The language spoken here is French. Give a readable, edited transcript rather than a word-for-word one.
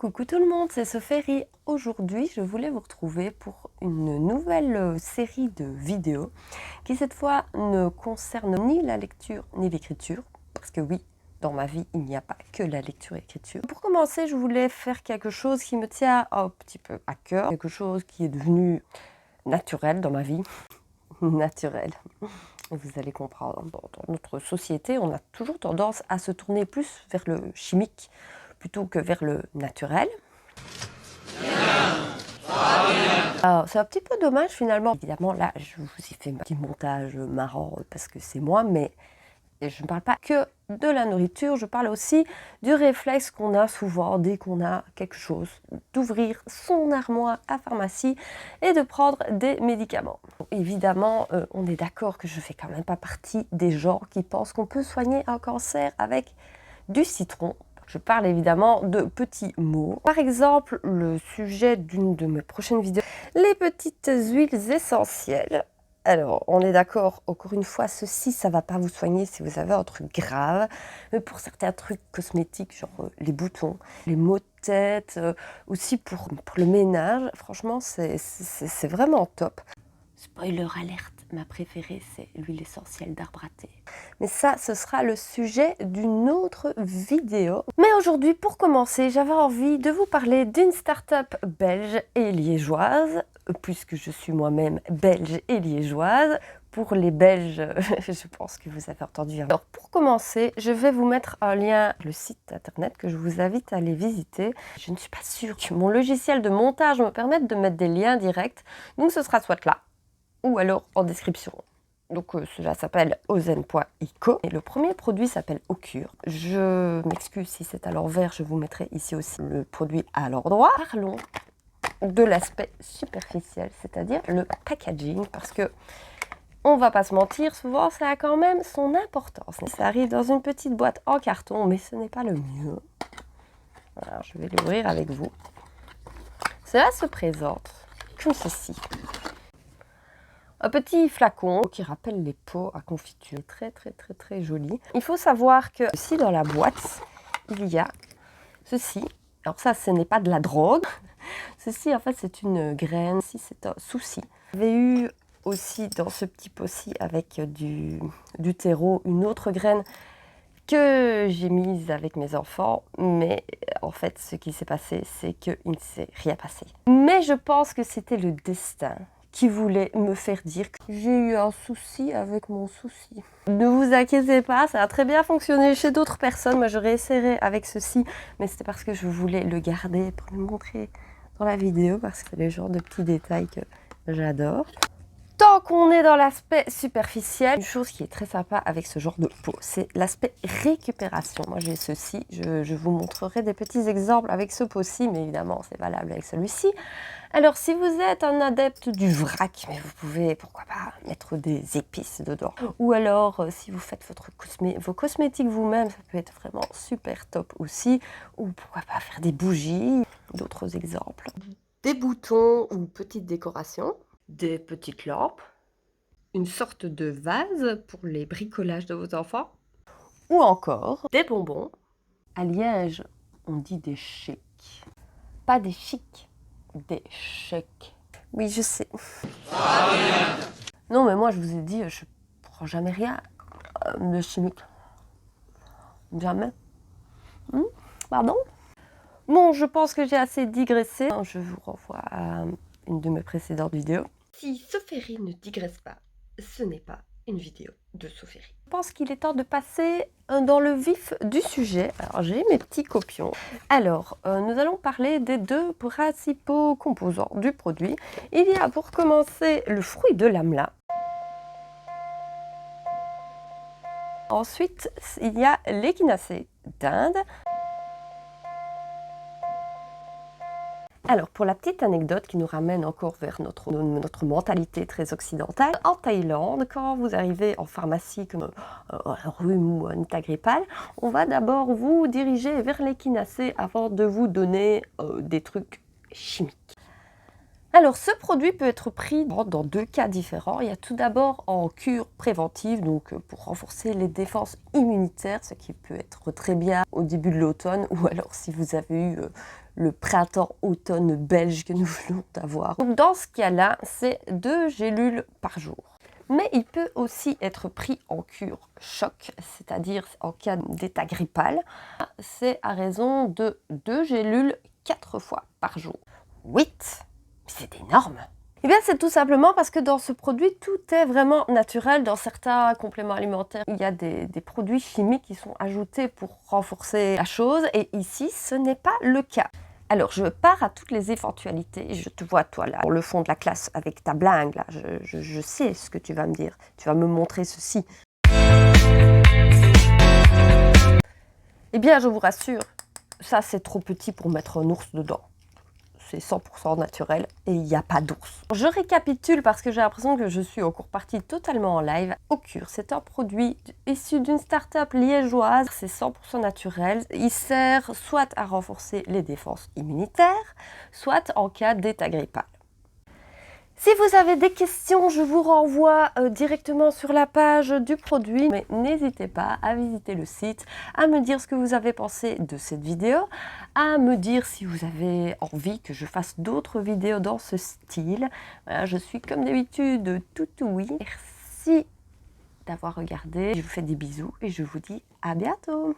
Coucou tout le monde, c'est Sophérie. Aujourd'hui, je voulais vous retrouver pour une nouvelle série de vidéos qui cette fois ne concerne ni la lecture ni l'écriture, parce que oui, dans ma vie, il n'y a pas que la lecture et l'écriture. Pour commencer, je voulais faire quelque chose qui me tient un petit peu à cœur, quelque chose qui est devenu naturel dans ma vie, naturel. Vous allez comprendre, dans notre société, on a toujours tendance à se tourner plus vers le chimique plutôt que vers le naturel. Alors, c'est un petit peu dommage finalement. Évidemment, là, je vous ai fait un petit montage marrant parce que c'est moi, mais je ne parle pas que de la nourriture, je parle aussi du réflexe qu'on a souvent dès qu'on a quelque chose, d'ouvrir son armoire à pharmacie et de prendre des médicaments. Évidemment, on est d'accord que je ne fais quand même pas partie des gens qui pensent qu'on peut soigner un cancer avec du citron. Je parle évidemment de petits mots. Par exemple, le sujet d'une de mes prochaines vidéos, les petites huiles essentielles. Alors, on est d'accord, encore une fois, ceci, ça ne va pas vous soigner si vous avez un truc grave. Mais pour certains trucs cosmétiques, genre les boutons, les maux de tête, aussi pour le ménage, franchement, c'est vraiment top. Spoiler alerte, ma préférée, c'est l'huile essentielle d'arbre à thé. Mais ça, ce sera le sujet d'une autre vidéo. Mais aujourd'hui, pour commencer, j'avais envie de vous parler d'une start-up belge et liégeoise, puisque je suis moi-même belge et liégeoise. Pour les Belges, je pense que vous avez entendu. Alors pour commencer, je vais vous mettre un lien, le site internet que je vous invite à aller visiter. Je ne suis pas sûre que mon logiciel de montage me permette de mettre des liens directs, donc ce sera soit là, ou alors en description. Donc cela s'appelle ozen.ico et le premier produit s'appelle Ocure. Je m'excuse si c'est à l'envers, je vous mettrai ici aussi le produit à l'endroit. Parlons de l'aspect superficiel, c'est-à-dire le packaging, parce que on va pas se mentir, souvent ça a quand même son importance. Ça arrive dans une petite boîte en carton, mais ce n'est pas le mieux. Alors, je vais l'ouvrir avec vous. Cela se présente comme ceci. Un petit flacon qui rappelle les pots à confiture, très joli. Il faut savoir que ici dans la boîte, il y a ceci. Alors ça, ce n'est pas de la drogue. Ceci, en fait, c'est une graine. Ici, c'est un souci. J'avais eu aussi dans ce petit pot-ci avec du terreau, une autre graine que j'ai mise avec mes enfants. Mais en fait, ce qui s'est passé, c'est qu'il ne s'est rien passé. Mais je pense que c'était le destin qui voulait me faire dire que j'ai eu un souci avec mon souci. Ne vous inquiétez pas, ça a très bien fonctionné chez d'autres personnes. Moi, je réessayerai avec ceci, mais c'était parce que je voulais le garder pour le montrer dans la vidéo, parce que c'est le genre de petits détails que j'adore. Tant qu'on est dans l'aspect superficiel, une chose qui est très sympa avec ce genre de pot, c'est l'aspect récupération. Moi j'ai ceci, je vous montrerai des petits exemples avec ce pot-ci, mais évidemment c'est valable avec celui-ci. Alors si vous êtes un adepte du vrac, mais vous pouvez, pourquoi pas, mettre des épices dedans. Ou alors si vous faites vos cosmétiques vous-même, ça peut être vraiment super top aussi. Ou pourquoi pas faire des bougies, d'autres exemples. Des boutons ou petites décorations. Des petites lampes, une sorte de vase pour les bricolages de vos enfants, ou encore des bonbons. À Liège, on dit des chèques. Pas des chics, des chèques. Oui, je sais. Non, mais moi, je vous ai dit, je prends jamais rien de chimique. Jamais. Pardon? Bon, je pense que j'ai assez digressé. Je vous renvoie à une de mes précédentes vidéos. Si Sophérie ne digresse pas, ce n'est pas une vidéo de Sophérie. Je pense qu'il est temps de passer dans le vif du sujet. Alors j'ai mes petits copions. Alors nous allons parler des deux principaux composants du produit. Il y a pour commencer le fruit de l'amla. Ensuite il y a l'échinacée d'Inde. Alors, pour la petite anecdote qui nous ramène encore vers notre mentalité très occidentale, en Thaïlande, quand vous arrivez en pharmacie comme un rhume ou une grippale, on va d'abord vous diriger vers l'échinacée avant de vous donner des trucs chimiques. Alors, ce produit peut être pris dans 2 cas différents. Il y a tout d'abord en cure préventive, donc pour renforcer les défenses immunitaires, ce qui peut être très bien au début de l'automne, ou alors si vous avez eu le printemps-automne belge que nous venons d'avoir. Donc dans ce cas-là, c'est 2 gélules par jour. Mais il peut aussi être pris en cure choc, c'est-à-dire en cas d'état grippal. C'est à raison de 2 gélules 4 fois par jour. 8! C'est énorme! Eh bien, c'est tout simplement parce que dans ce produit, tout est vraiment naturel. Dans certains compléments alimentaires, il y a des produits chimiques qui sont ajoutés pour renforcer la chose. Et ici, ce n'est pas le cas. Alors, je pars à toutes les éventualités. Je te vois, toi, là, dans le fond de la classe, avec ta blingue, là. Je sais ce que tu vas me dire. Tu vas me montrer ceci. Eh bien, je vous rassure, ça, c'est trop petit pour mettre un ours dedans. C'est 100% naturel et il n'y a pas d'ours. Je récapitule parce que j'ai l'impression que je suis encore partie totalement en live. Ocure, c'est un produit issu d'une start-up liégeoise. C'est 100% naturel. Il sert soit à renforcer les défenses immunitaires, soit en cas d'état grippal. Si vous avez des questions, je vous renvoie directement sur la page du produit. Mais n'hésitez pas à visiter le site, à me dire ce que vous avez pensé de cette vidéo, à me dire si vous avez envie que je fasse d'autres vidéos dans ce style. Voilà, je suis comme d'habitude tout oui. Merci d'avoir regardé. Je vous fais des bisous et je vous dis à bientôt.